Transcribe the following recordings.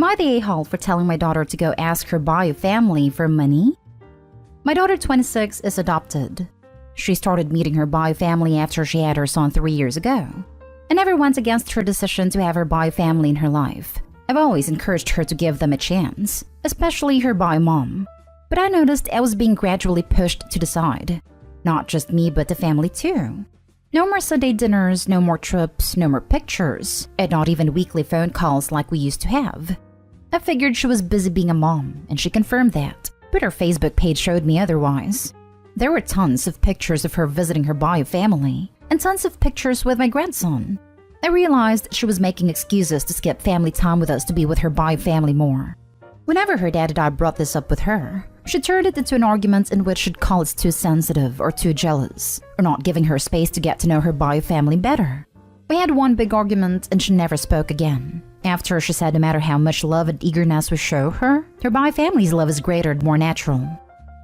I the a-hole for telling my daughter to go ask her bio family for money? My daughter, 26, is adopted. She started meeting her bio family after she had her son 3 years ago. I never went against her decision to have her bio family in her life. I've always encouraged her to give them a chance, especially her bio mom. But I noticed I was being gradually pushed to the side. Not just me, but the family too. No more Sunday dinners, no more trips, no more pictures, and not even weekly phone calls like we used to have. I figured she was busy being a mom, and she confirmed that, but her Facebook page showed me otherwise. There were tons of pictures of her visiting her bio family, and tons of pictures with my grandson. I realized she was making excuses to skip family time with us to be with her bio family more. Whenever her dad and I brought this up with her, she turned it into an argument in which she'd call us too sensitive or too jealous, or not giving her space to get to know her bio family better. We had one big argument and she never spoke again. After, she said no matter how much love and eagerness we show her bio family's love is greater and more natural.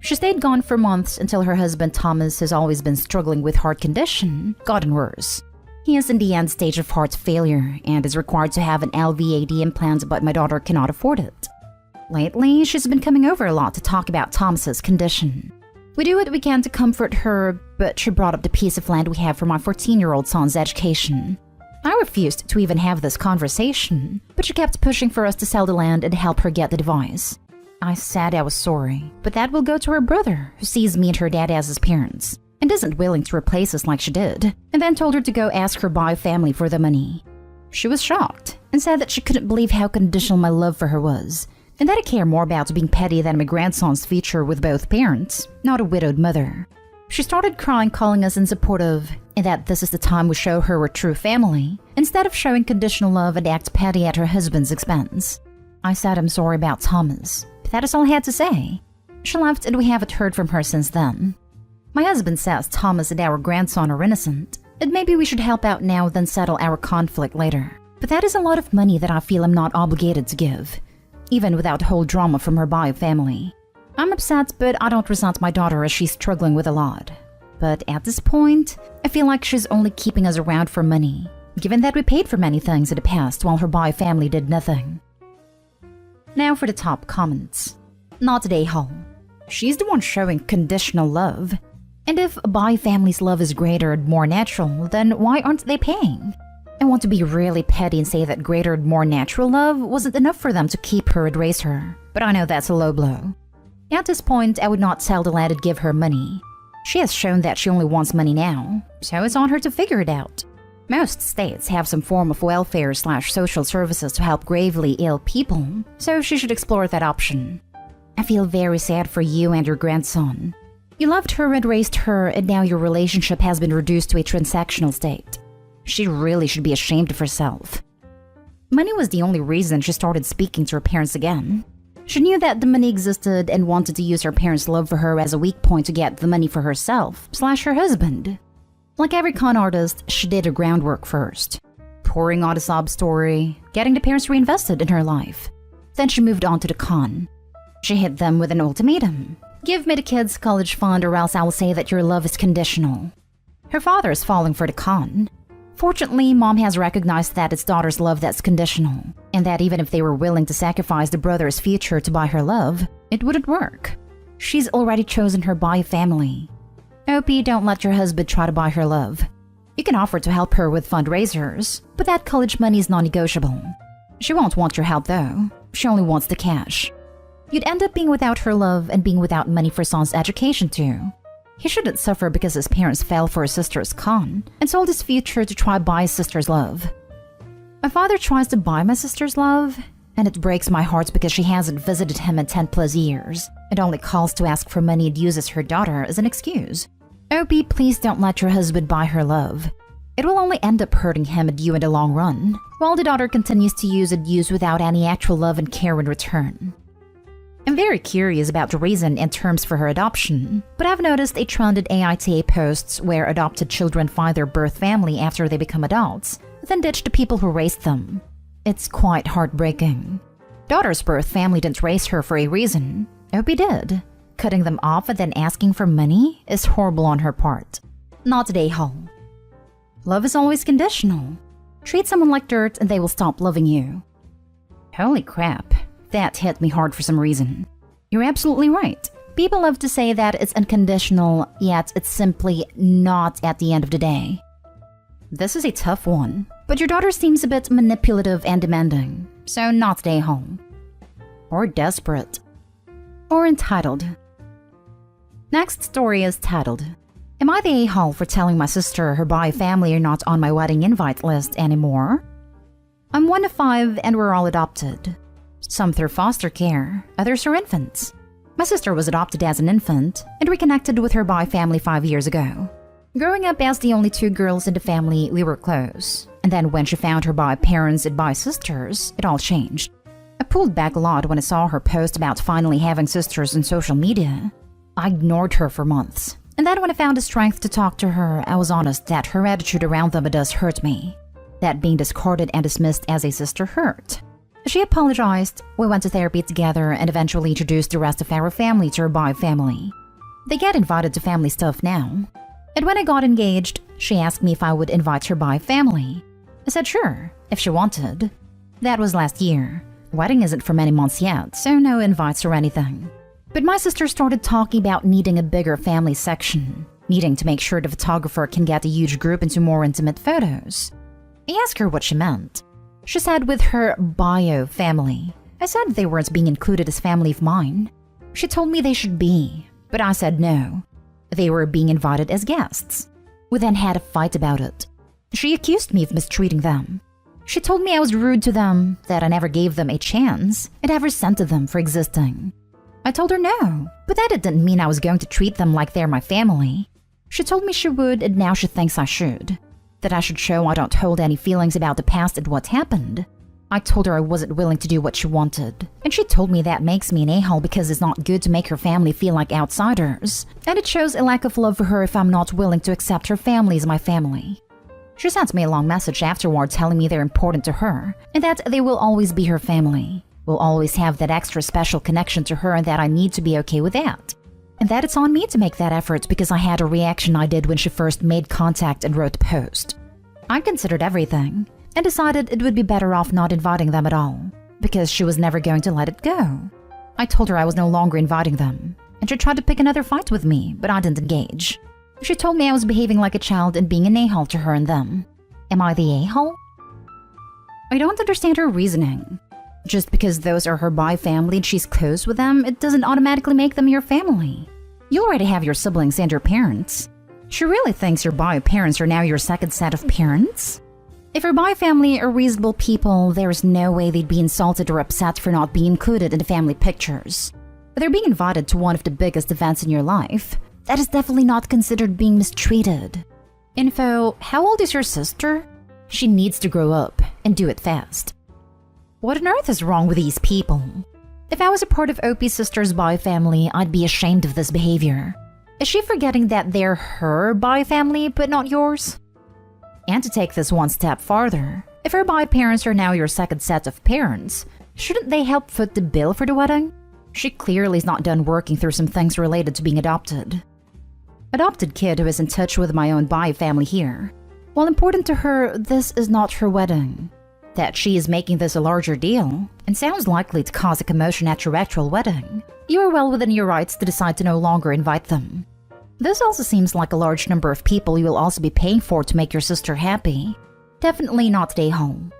She stayed gone for months until her husband Thomas, who's always been struggling with heart condition, gotten worse. He is in the end stage of heart failure and is required to have an LVAD implant, but my daughter cannot afford it. Lately, she's been coming over a lot to talk about Thomas's condition. We do what we can to comfort her, but she brought up the piece of land we have for my 14-year-old son's education. I refused to even have this conversation, but she kept pushing for us to sell the land and help her get the device. I said I was sorry, but that will go to her brother, who sees me and her dad as his parents, and isn't willing to replace us like she did, and then told her to go ask her bio family for the money. She was shocked, and said that she couldn't believe how conditional my love for her was, and that I care more about being petty than my grandson's future with both parents, not a widowed mother. She started crying, calling us unsupportive, and that this is the time we show her we're true family, instead of showing conditional love and act petty at her husband's expense. I said I'm sorry about Thomas, but that is all I had to say. She left and we haven't heard from her since then. My husband says Thomas and our grandson are innocent, and maybe we should help out now then settle our conflict later. But that is a lot of money that I feel I'm not obligated to give, even without the whole drama from her bio family. I'm upset, but I don't resent my daughter as she's struggling with a lot. But at this point, I feel like she's only keeping us around for money, given that we paid for many things in the past while her bio family did nothing. Now for the top comments. Not today, Hull. She's the one showing conditional love. And if a bio family's love is greater and more natural, then why aren't they paying? I want to be really petty and say that greater and more natural love wasn't enough for them to keep her and raise her, but I know that's a low blow. At this point, I would not sell the land and give her money. She has shown that she only wants money now, so it's on her to figure it out. Most states have some form of welfare/social services to help gravely ill people, so she should explore that option. I feel very sad for you and your grandson. You loved her and raised her, and now your relationship has been reduced to a transactional state. She really should be ashamed of herself. Money was the only reason she started speaking to her parents again. She knew that the money existed and wanted to use her parents' love for her as a weak point to get the money for herself/her husband. Like every con artist, she did her groundwork first, pouring out a sob story, getting the parents reinvested in her life. Then she moved on to the con. She hit them with an ultimatum. Give me the kids' college fund or else I will say that your love is conditional. Her father is falling for the con. Fortunately, Mom has recognized that it's daughter's love that's conditional, and that even if they were willing to sacrifice the brother's future to buy her love, it wouldn't work. She's already chosen her bio family. Opie, don't let your husband try to buy her love. You can offer to help her with fundraisers, but that college money is non-negotiable. She won't want your help though. She only wants the cash. You'd end up being without her love and being without money for Son's education too. He shouldn't suffer because his parents fell for his sister's con and sold his future to try buy his sister's love. My father tries to buy my sister's love, and it breaks my heart because she hasn't visited him in 10+ years and only calls to ask for money and uses her daughter as an excuse. Opie, please don't let your husband buy her love. It will only end up hurting him and you in the long run, while the daughter continues to use and use without any actual love and care in return. I'm very curious about the reason and terms for her adoption, but I've noticed a trend in AITA posts where adopted children find their birth family after they become adults, then ditch the people who raised them. It's quite heartbreaking. Daughter's birth family didn't raise her for a reason. Opie did. Cutting them off and then asking for money is horrible on her part. Not today, Hull. Love is always conditional. Treat someone like dirt and they will stop loving you. Holy crap, that hit me hard for some reason. You're absolutely right. People love to say that it's unconditional, yet it's simply not at the end of the day. This is a tough one, but your daughter seems a bit manipulative and demanding, so not stay home. Or desperate. Or entitled. Next story is titled, Am I the a-hole for telling my sister her bi family are not on my wedding invite list anymore? I'm one of 5 and we're all adopted. Some through foster care, others are infants. My sister was adopted as an infant and reconnected with her bi family 5 years ago. Growing up as the only 2 girls in the family, we were close. And then when she found her bi parents and bi sisters, it all changed. I pulled back a lot when I saw her post about finally having sisters on social media. I ignored her for months. And then when I found the strength to talk to her, I was honest that her attitude around them does hurt me. That being discarded and dismissed as a sister hurt. She apologized, we went to therapy together, and eventually introduced the rest of our family to her bi family. They get invited to family stuff now. And when I got engaged, she asked me if I would invite her bi family. I said sure, if she wanted. That was last year. Wedding isn't for many months yet, so no invites or anything. But my sister started talking about needing a bigger family section, needing to make sure the photographer can get a huge group into more intimate photos. I asked her what she meant. She said with her bio family. I said they weren't being included as family of mine. She told me they should be, but I said no. They were being invited as guests. We then had a fight about it. She accused me of mistreating them. She told me I was rude to them, that I never gave them a chance, and I resented them for existing. I told her no, but that didn't mean I was going to treat them like they're my family. She told me she would, and now she thinks I should. That I should show I don't hold any feelings about the past and what happened. I told her I wasn't willing to do what she wanted, and she told me that makes me an a-hole because it's not good to make her family feel like outsiders, and it shows a lack of love for her if I'm not willing to accept her family as my family. She sent me a long message afterward telling me they're important to her, and that they will always be her family, will always have that extra special connection to her, and that I need to be okay with that. And that it's on me to make that effort because I had a reaction I did when she first made contact and wrote the post. I considered everything and decided it would be better off not inviting them at all because she was never going to let it go. I told her I was no longer inviting them, and she tried to pick another fight with me, but I didn't engage. She told me I was behaving like a child and being an a-hole to her and them. Am I the a-hole? I don't understand her reasoning. Just because those are her bi family and she's close with them, it doesn't automatically make them your family. You already have your siblings and your parents. She really thinks your bi parents are now your second set of parents? If her bi family are reasonable people, there's no way they'd be insulted or upset for not being included in the family pictures. They're being invited to one of the biggest events in your life. That is definitely not considered being mistreated. Info, how old is your sister? She needs to grow up and do it fast. What on earth is wrong with these people? If I was a part of Opie's sister's bi family, I'd be ashamed of this behavior. Is she forgetting that they're her bi family but not yours? And to take this one step farther, if her bi parents are now your second set of parents, shouldn't they help foot the bill for the wedding? She clearly is not done working through some things related to being adopted. Adopted kid who is in touch with my own bi family here. While important to her, this is not her wedding. That she is making this a larger deal, and sounds likely to cause a commotion at your actual wedding, you are well within your rights to decide to no longer invite them. This also seems like a large number of people you will also be paying for to make your sister happy. Definitely not stay home.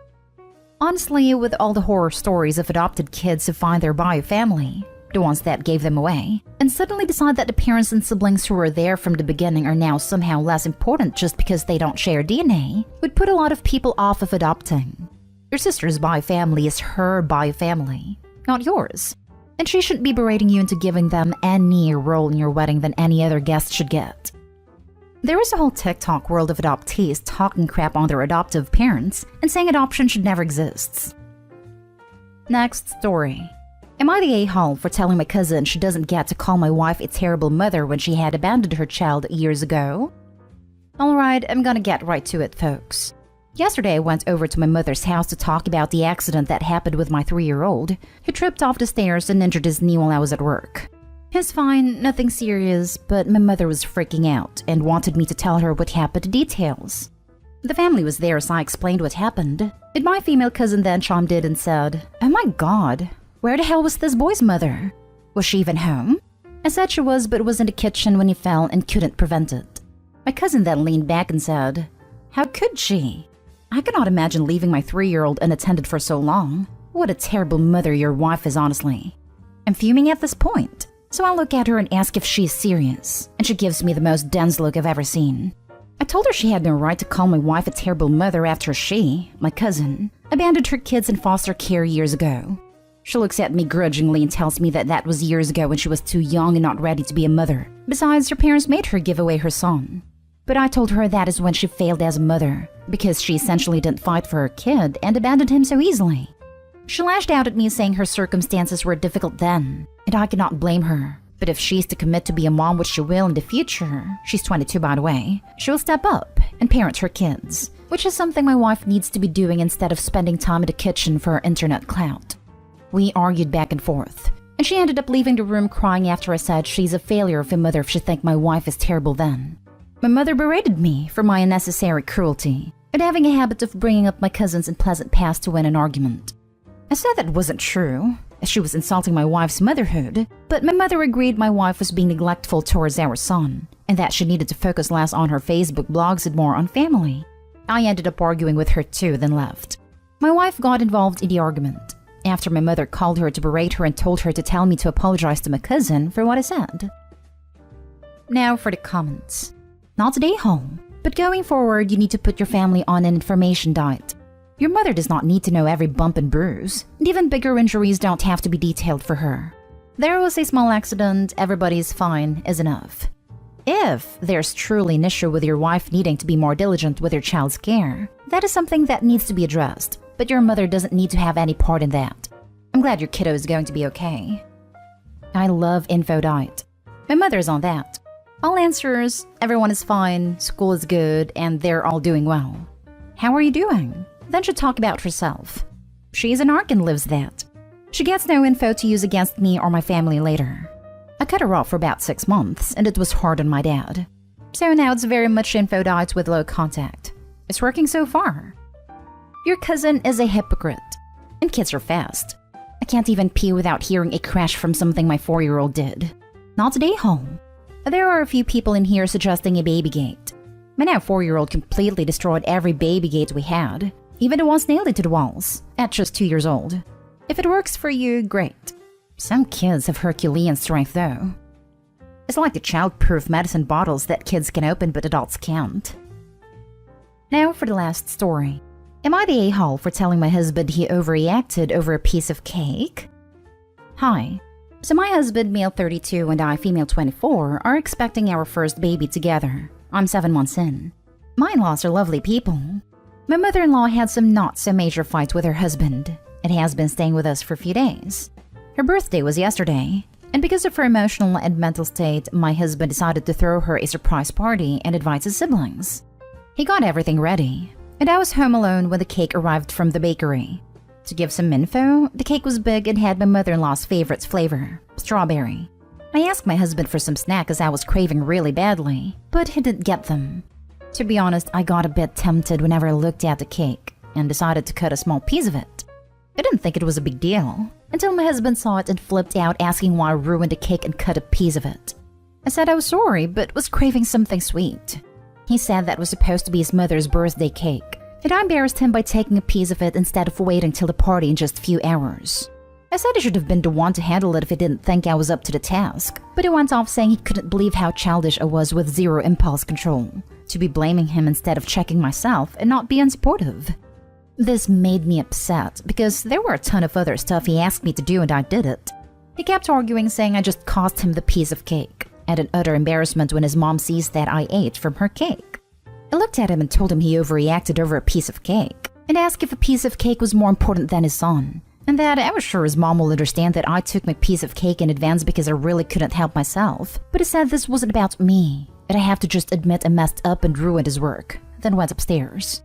Honestly, with all the horror stories of adopted kids who find their bi family, the ones that gave them away, and suddenly decide that the parents and siblings who were there from the beginning are now somehow less important just because they don't share DNA, would put a lot of people off of adopting. Your sister's bi family is her bi family, not yours. And she shouldn't be berating you into giving them any role in your wedding than any other guest should get. There is a whole TikTok world of adoptees talking crap on their adoptive parents and saying adoption should never exist. Next story. Am I the a-hole for telling my cousin she doesn't get to call my wife a terrible mother when she had abandoned her child years ago? Alright, I'm gonna get right to it, folks. Yesterday, I went over to my mother's house to talk about the accident that happened with my 3-year-old, who tripped off the stairs and injured his knee while I was at work. He's fine, nothing serious, but my mother was freaking out and wanted me to tell her what happened, details. The family was there, so I explained what happened. And my female cousin then chimed in and said, "Oh my God, where the hell was this boy's mother? Was she even home?" I said she was, but was in the kitchen when he fell and couldn't prevent it. My cousin then leaned back and said, "How could she? I cannot imagine leaving my 3-year-old unattended for so long. What a terrible mother your wife is, honestly." I'm fuming at this point, so I look at her and ask if she is serious, and she gives me the most dense look I've ever seen. I told her she had no right to call my wife a terrible mother after she, my cousin, abandoned her kids in foster care years ago. She looks at me grudgingly and tells me that that was years ago when she was too young and not ready to be a mother. Besides, her parents made her give away her son. But I told her that is when she failed as a mother, because she essentially didn't fight for her kid and abandoned him so easily. She lashed out at me saying her circumstances were difficult then, and I could not blame her. But if she's to commit to be a mom, which she will in the future, she's 22 by the way, she will step up and parent her kids, which is something my wife needs to be doing instead of spending time in the kitchen for her internet clout. We argued back and forth, and she ended up leaving the room crying after I said she's a failure of a mother if she thinks my wife is terrible then. My mother berated me for my unnecessary cruelty and having a habit of bringing up my cousin's unpleasant past to win an argument. I said that wasn't true, as she was insulting my wife's motherhood, but my mother agreed my wife was being neglectful towards our son, and that she needed to focus less on her Facebook blogs and more on family. I ended up arguing with her too, then left. My wife got involved in the argument, after my mother called her to berate her and told her to tell me to apologize to my cousin for what I said. Now for the comments. Not today, home, but going forward you need to put your family on an information diet. Your mother does not need to know every bump and bruise, and even bigger injuries don't have to be detailed for her. There was a small accident, everybody's fine is enough. If there's truly an issue with your wife needing to be more diligent with your child's care, that is something that needs to be addressed, but your mother doesn't need to have any part in that. I'm glad your kiddo is going to be okay. I love info diet. My mother's on that. All answers, everyone is fine, school is good, and they're all doing well. How are you doing? Then she'll talk about herself. She's an arc and lives that. She gets no info to use against me or my family later. I cut her off for about 6 months, and it was hard on my dad. So now it's very much info diet with low contact. It's working so far. Your cousin is a hypocrite, and kids are fast. I can't even pee without hearing a crash from something my 4-year-old did. Not today, home. There are a few people in here suggesting a baby gate. My now 4-year-old completely destroyed every baby gate we had. Even the ones nailed it to the walls, at just 2 years old. If it works for you, great. Some kids have Herculean strength though. It's like the child-proof medicine bottles that kids can open but adults can't. Now for the last story. Am I the a-hole for telling my husband he overreacted over a piece of cake? Hi. So my husband, male 32, and I, female 24, are expecting our first baby together. I'm 7 months in. My in-laws are lovely people. My mother-in-law had some not-so-major fights with her husband, and has been staying with us for a few days. Her birthday was yesterday, and because of her emotional and mental state, my husband decided to throw her a surprise party and invite his siblings. He got everything ready, and I was home alone when the cake arrived from the bakery. To give some info, the cake was big and had my mother-in-law's favorite flavor, strawberry. I asked my husband for some snack as I was craving really badly, but he didn't get them. To be honest, I got a bit tempted whenever I looked at the cake and decided to cut a small piece of it. I didn't think it was a big deal until my husband saw it and flipped out asking why I ruined the cake and cut a piece of it. I said I was sorry but was craving something sweet. He said that was supposed to be his mother's birthday cake, and I embarrassed him by taking a piece of it instead of waiting till the party in just a few hours. I said I should have been the one to handle it if he didn't think I was up to the task, but he went off saying he couldn't believe how childish I was with zero impulse control, to be blaming him instead of checking myself and not being supportive. This made me upset because there were a ton of other stuff he asked me to do and I did it. He kept arguing, saying I just cost him the piece of cake, and an utter embarrassment when his mom sees that I ate from her cake. I looked at him and told him he overreacted over a piece of cake, and asked if a piece of cake was more important than his son, and that I was sure his mom will understand that I took my piece of cake in advance because I really couldn't help myself, but he said this wasn't about me, and I have to just admit I messed up and ruined his work, then went upstairs.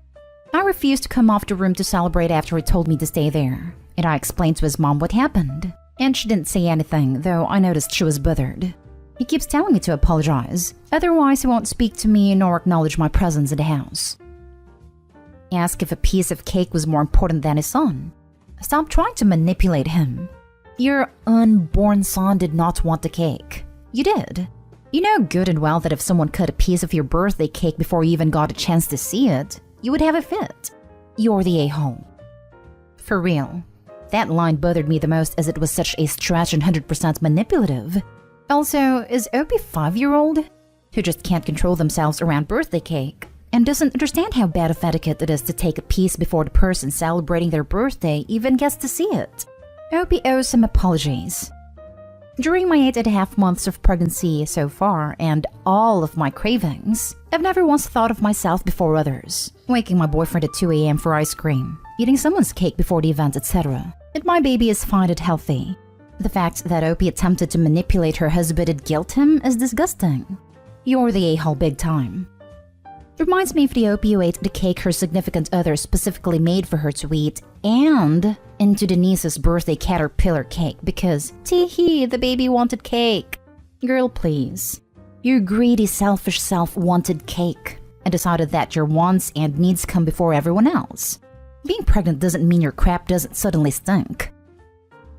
I refused to come off the room to celebrate after he told me to stay there, and I explained to his mom what happened, and she didn't say anything, though I noticed she was bothered. He keeps telling me to apologize, otherwise he won't speak to me nor acknowledge my presence in the house. Ask if a piece of cake was more important than his son. Stop trying to manipulate him. Your unborn son did not want the cake. You did. You know good and well that if someone cut a piece of your birthday cake before you even got a chance to see it, you would have a fit. You're the a-hole. For real. That line bothered me the most as it was such a stretch and 100% manipulative. Also, is Opie 5-year-old? Who just can't control themselves around birthday cake and doesn't understand how bad of etiquette it is to take a piece before the person celebrating their birthday even gets to see it. Opie owes some apologies. During my 8.5 months of pregnancy so far and all of my cravings, I've never once thought of myself before others, waking my boyfriend at 2 a.m. for ice cream, eating someone's cake before the event, etc. And my baby is fine and healthy. The fact that Opie attempted to manipulate her husband and guilt him is disgusting. You're the a-hole big time. Reminds me of the Opie who ate the cake her significant other specifically made for her to eat and into Denise's birthday caterpillar cake because, tee-hee, the baby wanted cake. Girl, please. Your greedy, selfish self wanted cake and decided that your wants and needs come before everyone else. Being pregnant doesn't mean your crap doesn't suddenly stink.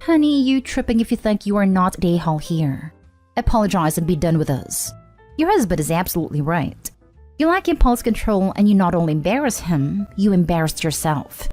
Honey, you tripping if you think you are not the a-hole here. Apologize and be done with us. Your husband is absolutely right. You lack impulse control and you not only embarrass him, you embarrassed yourself.